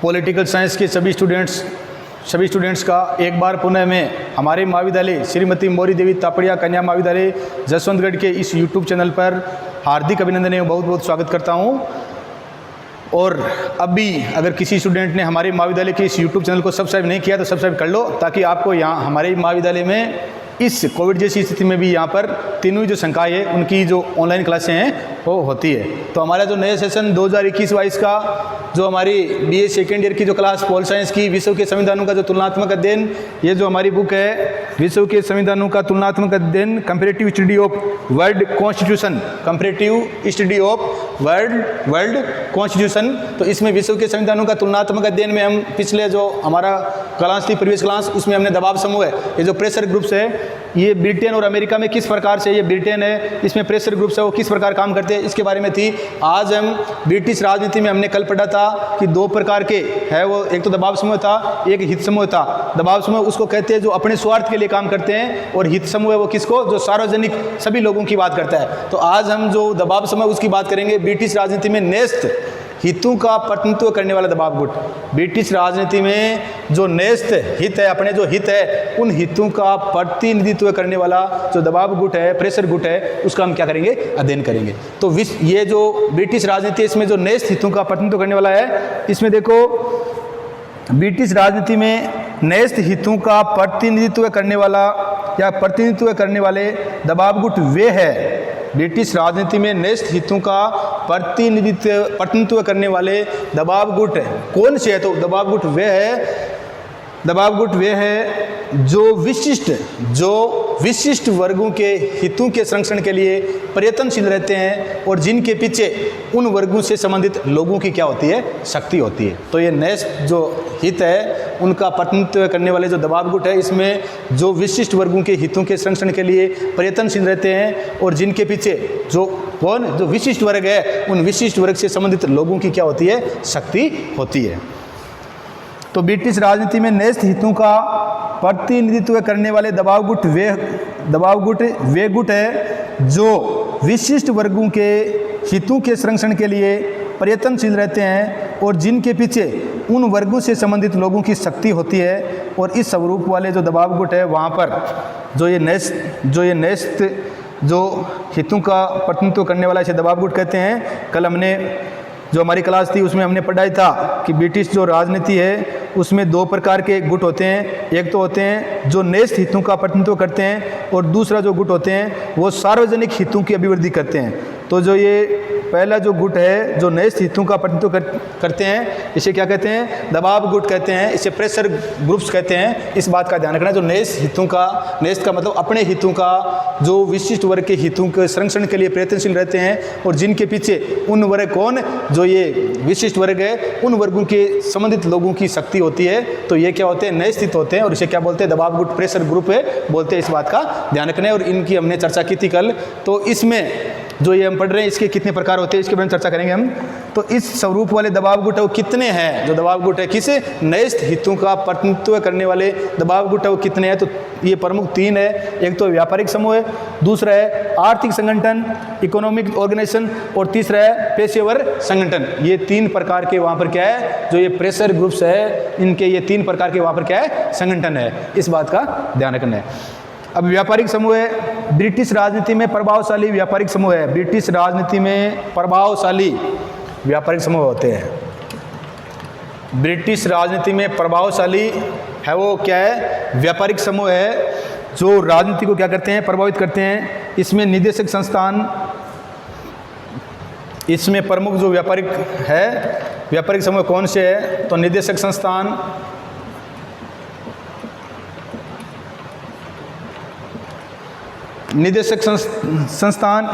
Political science के सभी students का एक बार पुनः मैं हमारे महाविद्यालय श्रीमती मौरी देवी तापड़िया कन्या महाविद्यालय जसवंतगढ़ के इस यूट्यूब चैनल पर हार्दिक अभिनंदन एवं बहुत बहुत स्वागत करता हूं। और अभी अगर किसी स्टूडेंट ने हमारे महाविद्यालय के इस यूट्यूब चैनल को सब्सक्राइब नहीं किया तो सब्सक्राइब कर लो, ताकि आपको यहाँ हमारे महाविद्यालय में इस कोविड जैसी स्थिति में भी यहाँ पर तीनों जो संकाय है उनकी जो ऑनलाइन क्लासें हैं वो होती है। तो हमारा जो नया सेशन 2021-22 का जो हमारी बीए सेकेंड ईयर की जो क्लास पोल साइंस की विश्व के संविधानों का जो तुलनात्मक अध्ययन, ये जो हमारी बुक है विश्व के संविधानों का तुलनात्मक अध्ययन comparative study of world constitution, comparative study of world constitution. तो इसमें विश्व के संविधानों का तुलनात्मक अध्ययन में हम पिछले जो हमारा क्लास थी प्रीवियस क्लास, उसमें हमने दबाव समूह है, ये जो प्रेशर ग्रुप्स है, ये ब्रिटेन और अमेरिका में किस प्रकार से, ये ब्रिटेन है इसमें प्रेशर ग्रुप्स है वो किस प्रकार काम करते हैं इसके बारे में थी। आज हम ब्रिटिश राजनीति में हमने कल पढ़ा था कि दो प्रकार के है वो, एक तो दबाव समूह था, एक हित समूह था। दबाव समूह उसको कहते हैं जो अपने स्वार्थ के लिए काम करते हैं, और हित समूह है वो किसको, जो सार्वजनिक सभी लोगों की बात करता है। तो आज हम जो दबाव समूह उसकी बात करेंगे। ब्रिटिश राजनीति में नेस्त हितों का प्रतिनिधित्व करने वाला दबाव गुट, ब्रिटिश राजनीति में जो नेस्त हित है, अपने जो हित है उन हितों का प्रतिनिधित्व करने वाला जो दबाव गुट है, प्रेशर गुट है, उसका हम क्या करेंगे, अध्ययन करेंगे। तो ये जो ब्रिटिश राजनीति है इसमें जो नेस्त हितों का प्रतिनिधित्व करने वाला है, इसमें देखो ब्रिटिश राजनीति में नेस्त हितों का प्रतिनिधित्व करने वाला या प्रतिनिधित्व करने वाले दबाव गुट वे है। ब्रिटिश राजनीति में नेस्त हितों का प्रतिनिधित्व करने वाले दबाव गुट कौन से है, तो दबाव गुट वे है जो विशिष्ट वर्गों के हितों के संरक्षण के लिए प्रयत्नशील रहते हैं और जिनके पीछे उन वर्गों से संबंधित लोगों की क्या होती है, शक्ति होती है। तो ये नेस्त जो हित है उनका प्रतिनिधित्व करने वाले जो दबाव गुट है, इसमें जो विशिष्ट वर्गों के हितों के संरक्षण के लिए प्रयत्नशील रहते हैं और जिनके पीछे जो विशिष्ट वर्ग है उन विशिष्ट वर्ग से संबंधित लोगों की क्या होती है, शक्ति होती है। तो ब्रिटिश राजनीति में नेस्त हितों का प्रतिनिधित्व करने वाले दबाव गुट वे गुट है जो विशिष्ट वर्गों के हितों के संरक्षण के लिए प्रयत्नशील रहते हैं और जिनके पीछे उन वर्गों से संबंधित लोगों की शक्ति होती है। और इस स्वरूप वाले जो दबाव गुट है वहाँ पर जो ये नेस्त जो हितों का प्रतिनिधित्व करने वाला इसे दबाव गुट कहते हैं। कल हमने जो हमारी क्लास थी उसमें हमने पढ़ाई था कि ब्रिटिश जो राजनीति है उसमें दो प्रकार के गुट होते हैं। एक तो होते हैं जो नेस्त हितों का प्रतिनिधित्व करते हैं और दूसरा जो गुट होते हैं वो सार्वजनिक हितों की अभिवृद्धि करते हैं। तो जो ये पहला जो गुट है जो नेस्त हितों का प्रतिनिधित्व करते हैं, इसे क्या कहते हैं, दबाव गुट कहते हैं, इसे प्रेशर ग्रुप्स कहते हैं। इस बात का ध्यान रखना, जो नेस्त का मतलब अपने हितों का जो विशिष्ट वर्ग के हितों के संरक्षण के लिए प्रयत्नशील रहते हैं और जिनके पीछे उन वर्ग जो ये विशिष्ट वर्ग है उन वर्गों के संबंधित लोगों की शक्ति होती है। तो ये क्या होते हैं, नेस्त हित होते हैं और इसे क्या बोलते हैं, दबाव गुट प्रेशर ग्रुप है बोलते हैं। इस बात का ध्यान रखना है और इनकी हमने चर्चा की थी कल। तो इसमें जो ये हम पढ़ रहे हैं इसके कितने प्रकार होते हैं इसके बारे में चर्चा करेंगे हम। तो इस स्वरूप वाले दबाव गुट है वो कितने हैं, जो दबाव गुट है किसे, नेस्त हितों का प्रतिनिधित्व करने वाले दबाव गुट है वो कितने हैं। तो ये प्रमुख तीन है। एक तो व्यापारिक समूह है, दूसरा है आर्थिक संगठन इकोनॉमिक ऑर्गेनाइजेशन, और तीसरा है पेशेवर संगठन। ये तीन प्रकार के वहाँ पर क्या है, जो ये प्रेशर ग्रुप्स है इनके ये तीन प्रकार के वहाँ पर क्या है, संगठन है। इस बात का ध्यान रखना है। अब व्यापारिक समूह है, ब्रिटिश राजनीति में प्रभावशाली व्यापारिक समूह है। ब्रिटिश राजनीति में प्रभावशाली व्यापारिक समूह होते हैं। ब्रिटिश राजनीति में प्रभावशाली है वो क्या है, व्यापारिक समूह है जो राजनीति को क्या करते हैं, प्रभावित करते हैं। इसमें निदेशक संस्थान, इसमें प्रमुख जो व्यापारिक समूह कौन से है, तो निदेशक संस्थान,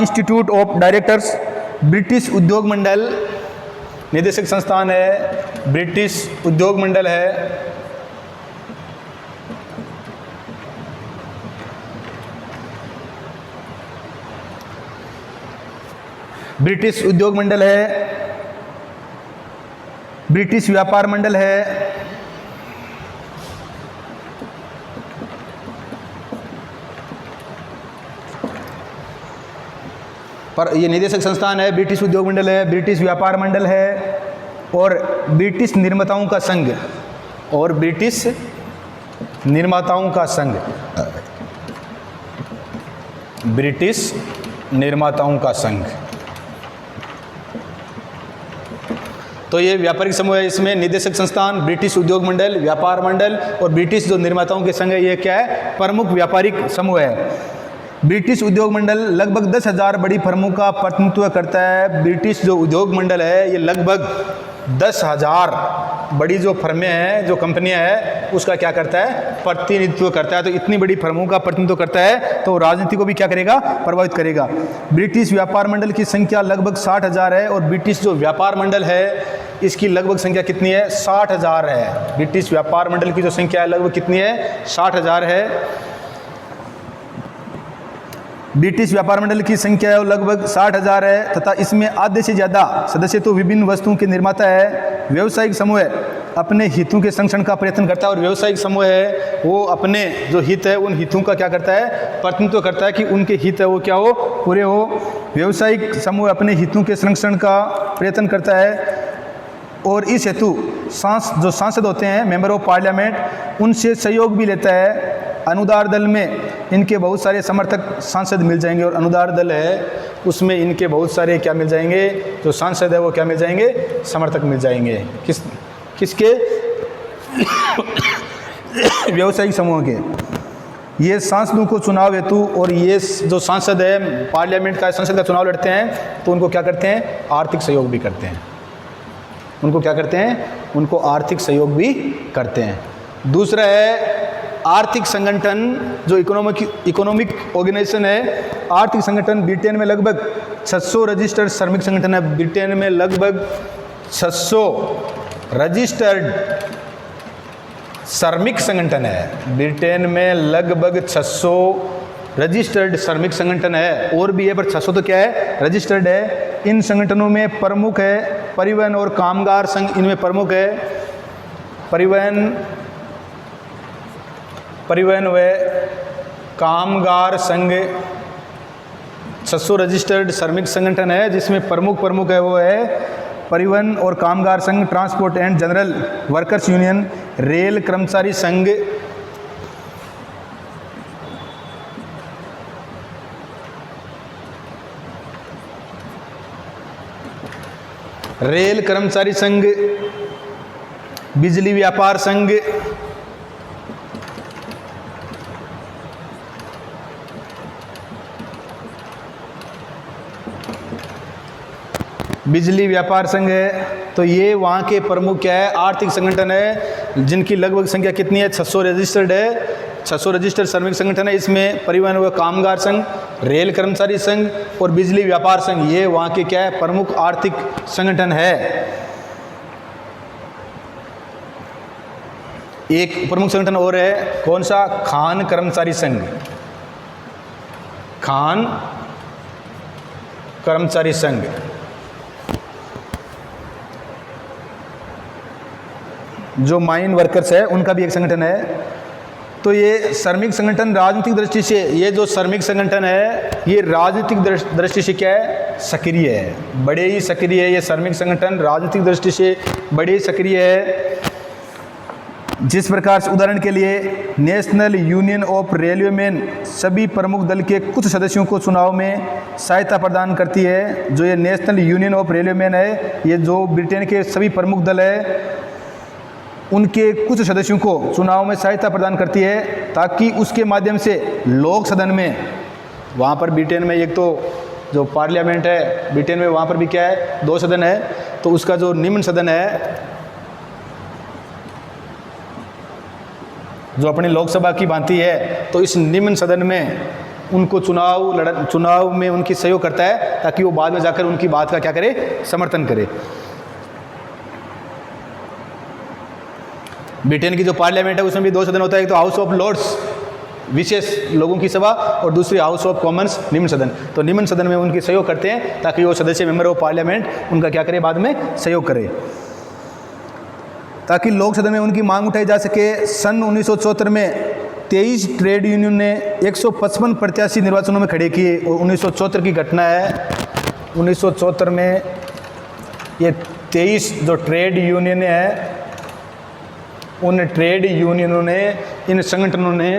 इंस्टीट्यूट ऑफ डायरेक्टर्स, ब्रिटिश उद्योग मंडल, निदेशक संस्थान है, ब्रिटिश उद्योग मंडल है, ब्रिटिश उद्योग मंडल है, ब्रिटिश व्यापार मंडल है, पर ये निदेशक संस्थान है, ब्रिटिश उद्योग मंडल है, ब्रिटिश व्यापार मंडल है, और ब्रिटिश निर्माताओं का संघ, और ब्रिटिश निर्माताओं का संघ, ब्रिटिश निर्माताओं का संघ। तो ये व्यापारिक समूह है, इसमें निदेशक संस्थान, ब्रिटिश उद्योग मंडल, व्यापार मंडल और ब्रिटिश जो निर्माताओं के संघ है, ये क्या है, प्रमुख व्यापारिक समूह है। ब्रिटिश उद्योग मंडल लगभग 10,000 बड़ी फर्मों का प्रतिनिधित्व करता है। ब्रिटिश जो उद्योग मंडल है ये लगभग 10,000 बड़ी जो फर्में हैं, जो कंपनियां हैं, उसका क्या करता है, प्रतिनिधित्व करता है। तो इतनी बड़ी फर्मों का प्रतिनिधित्व करता है तो राजनीति को भी क्या करेगा, प्रभावित करेगा। ब्रिटिश व्यापार मंडल की संख्या लगभग 60,000 है और ब्रिटिश जो व्यापार मंडल है इसकी लगभग संख्या कितनी है, 60,000 है। ब्रिटिश व्यापार मंडल की जो संख्या है लगभग कितनी है, 60,000 है। ब्रिटिश व्यापार मंडल की संख्या है लगभग 60,000 है तथा इसमें आधे से ज़्यादा सदस्य तो विभिन्न वस्तुओं के निर्माता है। व्यावसायिक समूह अपने हितों के संरक्षण का प्रयत्न करता है और व्यावसायिक समूह है वो अपने जो हित है उन हितों का क्या करता है, प्रतिनिधित्व करता है कि उनके हित है वो क्या हो, पूरे हो। व्यावसायिक समूह अपने हितों के संरक्षण का प्रयत्न करता है और इस हेतु जो सांसद होते हैं, मेंबर ऑफ पार्लियामेंट, उनसे सहयोग भी लेता है। अनुदार दल में इनके बहुत सारे समर्थक सांसद मिल जाएंगे और अनुदार दल है उसमें इनके बहुत सारे क्या मिल जाएंगे, जो सांसद है वो क्या मिल जाएंगे, समर्थक मिल जाएंगे। किसके व्यावसायिक समूह के। ये सांसदों को चुनाव हेतु, और ये जो सांसद है पार्लियामेंट का संसद का चुनाव लड़ते हैं तो उनको क्या करते हैं, आर्थिक सहयोग भी करते हैं। उनको क्या करते हैं, उनको आर्थिक सहयोग भी करते हैं। दूसरा है आर्थिक संगठन, जो इकोनॉमिक ऑर्गेनाइजेशन है। आर्थिक संगठन ब्रिटेन में लगभग 600 रजिस्टर्ड श्रमिक संगठन है। ब्रिटेन में लगभग 600 रजिस्टर्ड श्रमिक संगठन है। ब्रिटेन में लगभग 600 रजिस्टर्ड श्रमिक संगठन है, और भी है पर 600 तो क्या है, रजिस्टर्ड है। इन संगठनों में प्रमुख है परिवहन और कामगार संघ, इनमें प्रमुख है परिवहन व कामगार संघ। 600 रजिस्टर्ड श्रमिक संगठन है जिसमें प्रमुख है वो है परिवहन और कामगार संघ, transport and general workers union, rail कर्मचारी संघ, रेल कर्मचारी संघ, बिजली व्यापार संघ, बिजली व्यापार संघ है। तो ये वहाँ के प्रमुख क्या है, आर्थिक संगठन है जिनकी लगभग संख्या कितनी है, 600 रजिस्टर्ड है। 600 रजिस्टर्ड श्रमिक संगठन है। इसमें परिवहन व कामगार संघ, रेल कर्मचारी संघ और बिजली व्यापार संघ, ये वहाँ के क्या है, प्रमुख आर्थिक संगठन है। एक प्रमुख संगठन और है, कौन सा, खान कर्मचारी संघ। खान कर्मचारी संघ, जो माइन वर्कर्स है उनका भी एक संगठन है। तो ये श्रमिक संगठन राजनीतिक दृष्टि से, ये जो श्रमिक संगठन है ये राजनीतिक दृष्टि से क्या है, सक्रिय है, बड़े ही सक्रिय है। ये श्रमिक संगठन राजनीतिक दृष्टि से बड़े ही सक्रिय है। जिस प्रकार से उदाहरण के लिए नेशनल यूनियन ऑफ रेलवेमैन सभी प्रमुख दल के कुछ सदस्यों को चुनाव में सहायता प्रदान करती है। जो ये नेशनल यूनियन ऑफ रेलवेमैन है, ये जो ब्रिटेन के सभी प्रमुख दल है उनके कुछ सदस्यों को चुनाव में सहायता प्रदान करती है, ताकि उसके माध्यम से लोक सदन में, वहाँ पर ब्रिटेन में एक तो जो पार्लियामेंट है ब्रिटेन में, वहाँ पर भी क्या है, 2 सदन है। तो उसका जो निम्न सदन है, जो अपनी लोकसभा की भांति है, तो इस निम्न सदन में उनको चुनाव में उनकी सहयोग करता है, ताकि वो बाद में जाकर उनकी बात का क्या करे, समर्थन करे। ब्रिटेन की जो पार्लियामेंट है उसमें भी 2 सदन होता है, एक तो हाउस ऑफ लॉर्ड्स विशेष लोगों की सभा और दूसरी हाउस ऑफ कॉमन्स निम्न सदन। तो निम्न सदन में उनकी सहयोग करते हैं ताकि वो सदस्य मेंबर ऑफ पार्लियामेंट उनका क्या करे, बाद में सहयोग करे, ताकि लोक सदन में उनकी मांग उठाई जा सके। सन 1974 में 23 ट्रेड यूनियन ने 155 प्रत्याशी निर्वाचनों में खड़े किए और 1974 की घटना है। 1974 में ये 23 जो ट्रेड यूनियन है, उन ट्रेड यूनियनों ने, इन संगठनों ने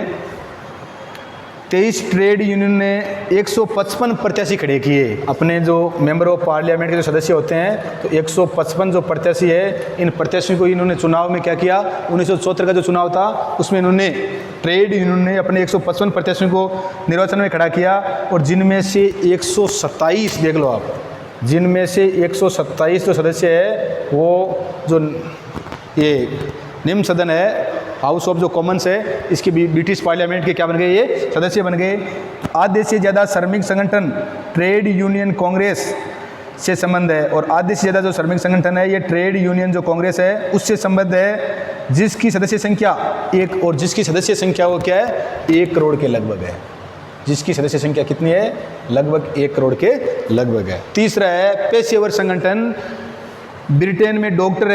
23 ट्रेड यूनियन ने 155 प्रत्याशी खड़े किए। अपने जो मेंबर ऑफ पार्लियामेंट के जो सदस्य होते हैं, तो 155 जो प्रत्याशी है, इन प्रत्याशियों को इन्होंने चुनाव में क्या किया, 1974 का जो चुनाव था उसमें इन्होंने ट्रेड यूनियन ने अपने 155 प्रत्याशियों को निर्वाचन में खड़ा किया। और जिनमें से 127, देख लो आप, जिनमें से 127 जो सदस्य है वो जो ये निम्न सदन है, हाउस ऑफ जो कॉमन्स है, इसके ब्रिटिश पार्लियामेंट के क्या बन गए, ये सदस्य बन गए। आधे से ज़्यादा श्रमिक संगठन ट्रेड यूनियन कांग्रेस से संबंध है, और आधे से ज़्यादा जो श्रमिक संगठन है ये ट्रेड यूनियन जो कांग्रेस है उससे संबंध है, जिसकी सदस्य संख्या 1, और जिसकी सदस्य संख्या वो क्या है, 1 करोड़ के लगभग है। जिसकी सदस्य संख्या कितनी है, लगभग 1 करोड़ के लगभग है। तीसरा है पेशेवर संगठन। ब्रिटेन में डॉक्टर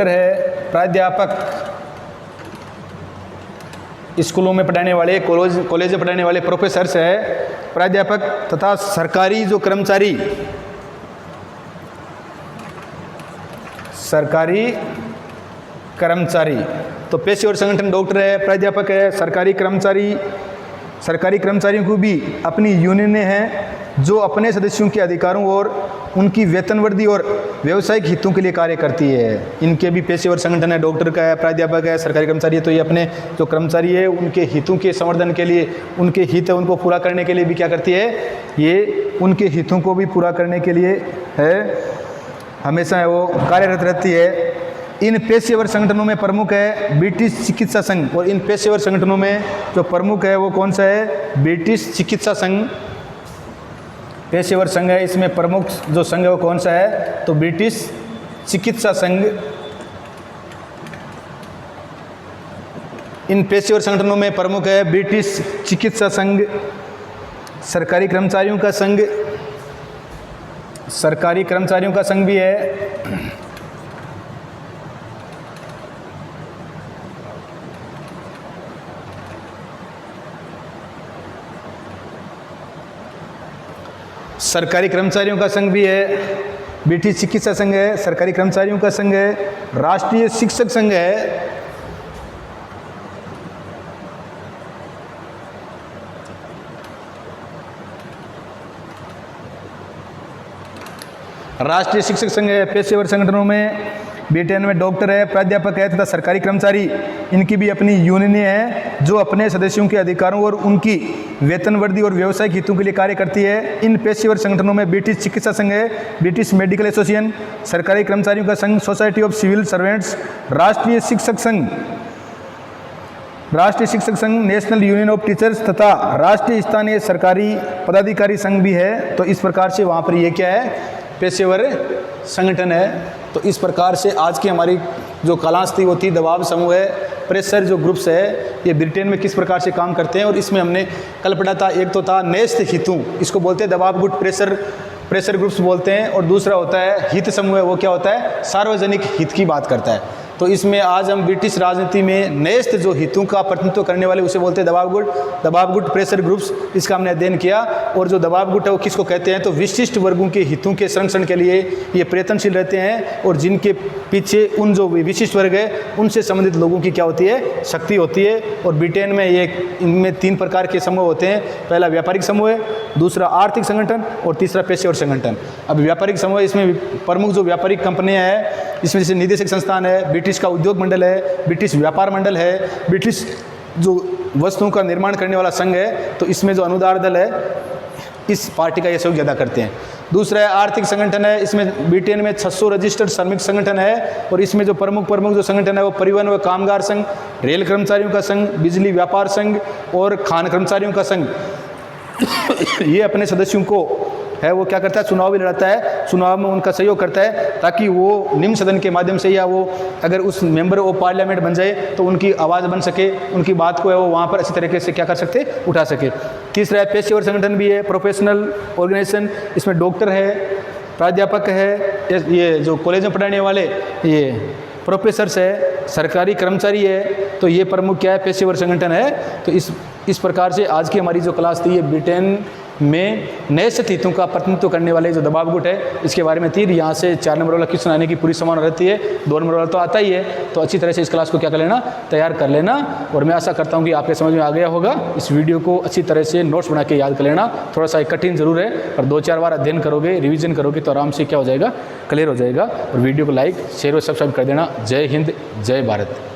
है, प्राध्यापक, स्कूलों में पढ़ाने वाले, कॉलेज में पढ़ाने वाले प्रोफेसर्स है, प्राध्यापक तथा सरकारी जो कर्मचारी, तो पेशेवर संगठन डॉक्टर है, प्राध्यापक है, सरकारी कर्मचारियों को भी अपनी यूनियनें हैं जो अपने सदस्यों के अधिकारों और उनकी वेतनवृद्धि और व्यावसायिक हितों के लिए कार्य करती है। इनके भी पेशेवर संगठन है, डॉक्टर का है, प्राध्यापक है, सरकारी कर्मचारी है, तो ये अपने जो कर्मचारी है उनके हितों के संवर्धन के लिए, उनके हित है उनको पूरा करने के लिए भी क्या करती है, ये उनके हितों को भी पूरा करने के लिए है हमेशा वो कार्यरत रहती है। इन पेशेवर संगठनों में प्रमुख है ब्रिटिश चिकित्सा संघ, और इन पेशेवर संगठनों में जो प्रमुख है वो कौन सा है, ब्रिटिश चिकित्सा संघ पेशेवर संघ है। इसमें प्रमुख जो संघ है वो कौन सा है, तो ब्रिटिश चिकित्सा संघ। इन पेशेवर संगठनों में प्रमुख है ब्रिटिश चिकित्सा संघ। सरकारी कर्मचारियों का संघ भी है। सरकारी कर्मचारियों का संघ भी है, ब्रिटिश चिकित्सा संघ है, सरकारी कर्मचारियों का संघ है, राष्ट्रीय शिक्षक संघ है, राष्ट्रीय शिक्षक संघ है। पेशेवर संगठनों में ब्रिटेन में डॉक्टर है, प्राध्यापक है तथा सरकारी कर्मचारी, इनकी भी अपनी यूनियनें हैं जो अपने सदस्यों के अधिकारों और उनकी वेतनवृद्धि और व्यावसायिक हितों के लिए कार्य करती है। इन पेशेवर संगठनों में ब्रिटिश चिकित्सा संघ है, ब्रिटिश मेडिकल एसोसिएशन, सरकारी कर्मचारियों का संघ, सोसाइटी ऑफ सिविल सर्वेंट्स, राष्ट्रीय शिक्षक संघ, नेशनल यूनियन ऑफ टीचर्स तथा राष्ट्रीय स्थानीय सरकारी पदाधिकारी संघ भी है। तो इस प्रकार से वहाँ पर ये क्या है, पेशेवर संगठन है। तो इस प्रकार से आज की हमारी जो क्लास थी वो थी दबाव समूह है, प्रेशर जो ग्रुप्स है ये ब्रिटेन में किस प्रकार से काम करते हैं। और इसमें हमने कल पढ़ा था, एक तो था नेस्त हितों, इसको बोलते हैं दबाव गुट प्रेशर ग्रुप्स बोलते हैं, और दूसरा होता है हित समूह, वो क्या होता है, सार्वजनिक हित की बात करता है। तो इसमें आज हम ब्रिटिश राजनीति में नेस्त जो हितों का प्रतिनिधित्व करने वाले उसे बोलते हैं दबाव गुट प्रेशर ग्रुप्स, इसका हमने अध्ययन किया। और जो दबाव गुट है वो किसको कहते हैं, तो विशिष्ट वर्गों के हितों के संरक्षण के लिए ये प्रयत्नशील रहते हैं, और जिनके पीछे उन जो विशिष्ट वर्ग है उनसे संबंधित लोगों की क्या होती है, शक्ति होती है। और ब्रिटेन में ये इनमें 3 प्रकार के समूह होते हैं, पहला व्यापारिक समूह है, दूसरा आर्थिक संगठन और तीसरा पेशेवर संगठन। अब व्यापारिक समूह, इसमें प्रमुख जो व्यापारिक कंपनियां हैं इसमें जैसे निदेशक संस्थान है, ब्रिटिश का उद्योग मंडल है, ब्रिटिश व्यापार मंडल है, ब्रिटिश जो वस्तुओं का निर्माण करने वाला संघ है, तो इसमें जो अनुदान दल है इस पार्टी का ये सहयोग ज़्यादा करते हैं। दूसरा है आर्थिक संगठन है, इसमें ब्रिटेन में 600 रजिस्टर्ड श्रमिक संगठन है, और इसमें जो प्रमुख जो संगठन है वो परिवहन व कामगार संघ, रेल कर्मचारियों का संघ, बिजली व्यापार संघ और खान कर्मचारियों का संघ। ये अपने सदस्यों को है वो क्या करता है, चुनाव भी लड़ाता है, चुनाव में उनका सहयोग करता है, ताकि वो निम्न सदन के माध्यम से या वो अगर उस मेंबर ऑफ पार्लियामेंट बन जाए तो उनकी आवाज़ बन सके, उनकी बात को है वो वहाँ पर अच्छी तरीके से क्या कर सकते, उठा सके। तीसरा है पेशेवर संगठन भी है, प्रोफेशनल ऑर्गेनाइजेशन, इसमें डॉक्टर है, प्राध्यापक है, ये जो कॉलेज में पढ़ाने वाले ये प्रोफेसर्स है, सरकारी कर्मचारी है, तो ये प्रमुख क्या है, पेशेवर संगठन है। तो इस प्रकार से आज की हमारी जो क्लास थी ये ब्रिटेन में नैतिक हितों का प्रतिनिधित्व करने वाले जो दबाव गुट है, इसके बारे में 3 यहाँ से 4 नंबर वाला क्वेश्चन आने की पूरी संभावना रहती है। 2 नंबर वाला तो आता ही है, तो अच्छी तरह से इस क्लास को क्या कर लेना, तैयार कर लेना। और मैं आशा करता हूँ कि आपके समझ में आ गया होगा। इस वीडियो को अच्छी तरह से नोट्स बना के याद कर लेना। थोड़ा सा कठिन जरूर है, पर 2-4 बार अध्ययन करोगे, रिवीजन करोगे तो आराम से क्या हो जाएगा, क्लियर हो जाएगा। और वीडियो को लाइक, शेयर और सब्सक्राइब कर देना। जय हिंद, जय भारत।